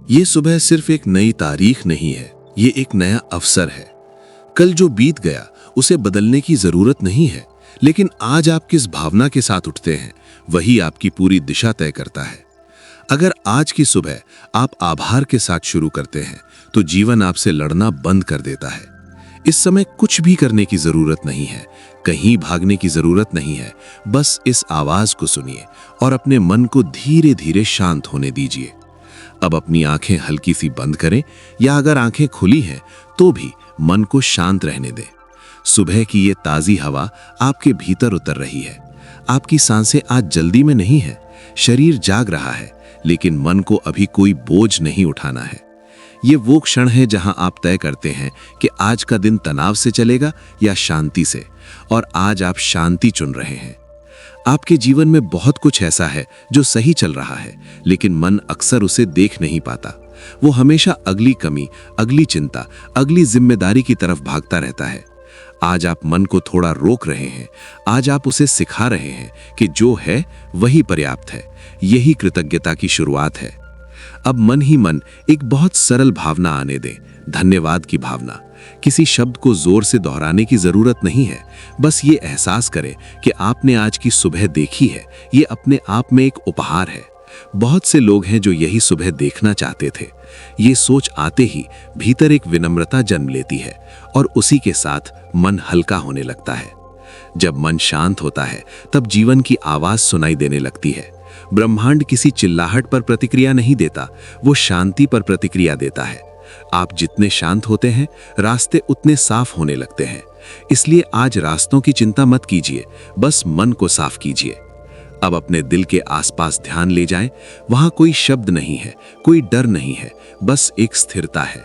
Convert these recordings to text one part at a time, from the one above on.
ये सुबह सिर्फ एक नई तारीख नहीं है, ये एक नया अवसर है। कल जो बीत गया उसे बदलने की जरूरत नहीं है, लेकिन आज आप किस भावना के साथ उठते हैं वही आपकी पूरी दिशा तय करता है। अगर आज की सुबह आप आभार के साथ शुरू करते हैं तो जीवन आपसे लड़ना बंद कर देता है। इस समय कुछ भी करने की जरूरत नहीं है, कहीं भागने की जरूरत नहीं है। बस इस आवाज को सुनिए और अपने मन को धीरे धीरे शांत होने दीजिए। अब अपनी आंखें हल्की सी बंद करें, या अगर आंखें खुली हैं तो भी मन को शांत रहने दें। सुबह की ये ताजी हवा आपके भीतर उतर रही है। आपकी सांसें आज जल्दी में नहीं है, शरीर जाग रहा है, लेकिन मन को अभी कोई बोझ नहीं उठाना है। ये वो क्षण है जहां आप तय करते हैं कि आज का दिन तनाव से चलेगा या शांति से, और आज आप शांति चुन रहे हैं। आपके जीवन में बहुत कुछ ऐसा है जो सही चल रहा है, लेकिन मन अक्सर उसे देख नहीं पाता। वो हमेशा अगली कमी, अगली चिंता, अगली जिम्मेदारी की तरफ भागता रहता है। आज आप मन को थोड़ा रोक रहे हैं। आज आप उसे सिखा रहे हैं कि जो है वही पर्याप्त है। यही कृतज्ञता की शुरुआत है। अब मन ही मन एक बहुत सरल भावना आने दें, धन्यवाद की भावना। किसी शब्द को जोर से दोहराने की जरूरत नहीं है, बस ये एहसास करें कि आपने आज की सुबह देखी है। ये अपने आप में एक उपहार है। बहुत से लोग हैं जो यही सुबह देखना चाहते थे। ये सोच आते ही भीतर एक विनम्रता जन्म लेती है और उसी के साथ मन हल्का होने लगता है। जब मन शांत होता है तब जीवन की आवाज सुनाई देने लगती है। ब्रह्मांड किसी चिल्लाहट पर प्रतिक्रिया नहीं देता, वो शांति पर प्रतिक्रिया देता है। आप जितने शांत होते हैं, रास्ते उतने साफ होने लगते हैं। इसलिए आज रास्तों की चिंता मत कीजिए, बस मन को साफ कीजिए। अब अपने दिल के आसपास ध्यान ले जाएं। वहां कोई शब्द नहीं है, कोई डर नहीं है, बस एक स्थिरता है।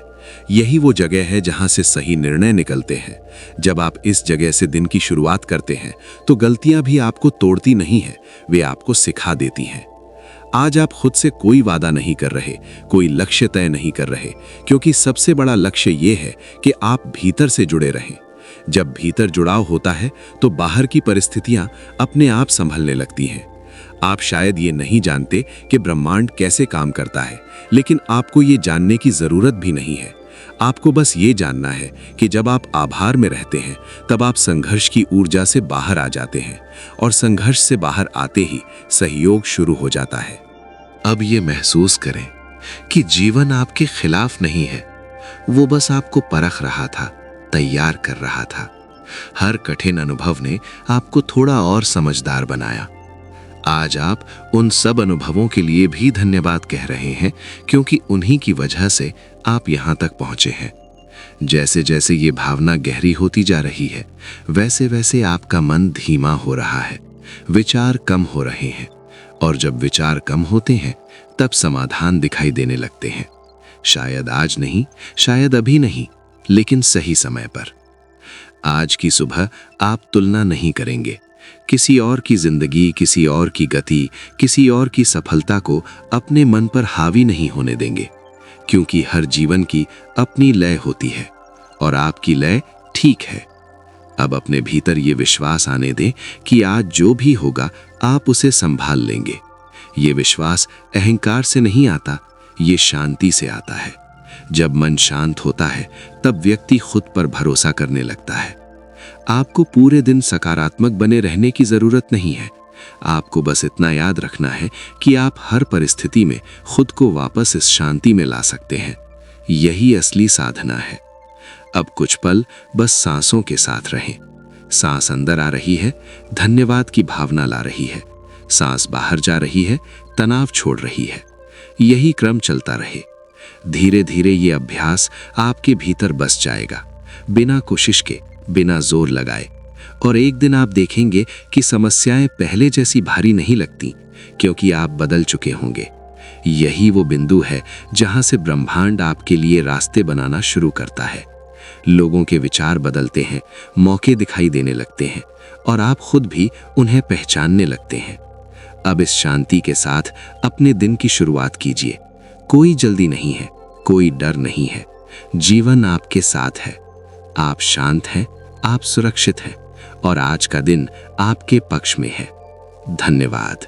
यही वो जगह है जहां से सही निर्णय निकलते हैं। जब आप इस जगह से दिन की शुरुआत करते हैं तो गलतियां भी आपको तोड़ती नहीं हैं, वे आपको सिखा देती हैं। आज आप खुद से कोई वादा नहीं कर रहे, कोई लक्ष्य तय नहीं कर रहे, क्योंकि सबसे बड़ा लक्ष्य ये है कि आप भीतर से जुड़े रहें। जब भीतर जुड़ाव होता है तो बाहर की परिस्थितियां अपने आप संभलने लगती हैं। आप शायद ये नहीं जानते कि ब्रह्मांड कैसे काम करता है, लेकिन आपको ये जानने की जरूरत भी नहीं है। आपको बस ये जानना है कि जब आप आभार में रहते हैं तब आप संघर्ष की ऊर्जा से बाहर आ जाते हैं, और संघर्ष से बाहर आते ही सहयोग शुरू हो जाता है। अब ये महसूस करें कि जीवन आपके खिलाफ नहीं है, वो बस आपको परख रहा था, तैयार कर रहा था। हर कठिन अनुभव ने आपको थोड़ा और समझदार बनाया। आज आप उन सब अनुभवों के लिए भी धन्यवाद कह रहे हैं, क्योंकि उन्हीं की वजह से आप यहां तक पहुंचे हैं। जैसे जैसे ये भावना गहरी होती जा रही है, वैसे वैसे आपका मन धीमा हो रहा है, विचार कम हो रहे हैं, और जब विचार कम होते हैं तब समाधान दिखाई देने लगते हैं। शायद आज नहीं, शायद अभी नहीं, लेकिन सही समय पर। आज की सुबह आप तुलना नहीं करेंगे। किसी और की जिंदगी, किसी और की गति, किसी और की सफलता को अपने मन पर हावी नहीं होने देंगे, क्योंकि हर जीवन की अपनी लय होती है और आपकी लय ठीक है। अब अपने भीतर ये विश्वास आने दें कि आज जो भी होगा आप उसे संभाल लेंगे। ये विश्वास अहंकार से नहीं आता, ये शांति से आता है। जब मन शांत होता है तब व्यक्ति खुद पर भरोसा करने लगता है। आपको पूरे दिन सकारात्मक बने रहने की जरूरत नहीं है। आपको बस इतना याद रखना है कि आप हर परिस्थिति में खुद को वापस इस शांति में ला सकते हैं। यही असली साधना है। अब कुछ पल बस सांसों के साथ रहें। सांस अंदर आ रही है, धन्यवाद की भावना ला रही है। सांस बाहर जा रही है, तनाव छोड़ रही है। यही क्रम चलता रहे। धीरे धीरे ये अभ्यास आपके भीतर बस जाएगा, बिना कोशिश के, बिना जोर लगाए। और एक दिन आप देखेंगे कि समस्याएं पहले जैसी भारी नहीं लगती, क्योंकि आप बदल चुके होंगे। यही वो बिंदु है जहां से ब्रह्मांड आपके लिए रास्ते बनाना शुरू करता है। लोगों के विचार बदलते हैं, मौके दिखाई देने लगते हैं, और आप खुद भी उन्हें पहचानने लगते हैं। अब इस शांति के साथ अपने दिन की शुरुआत कीजिए। कोई जल्दी नहीं है, कोई डर नहीं है। जीवन आपके साथ है। आप शांत हैं, आप सुरक्षित हैं, और आज का दिन आपके पक्ष में है। धन्यवाद।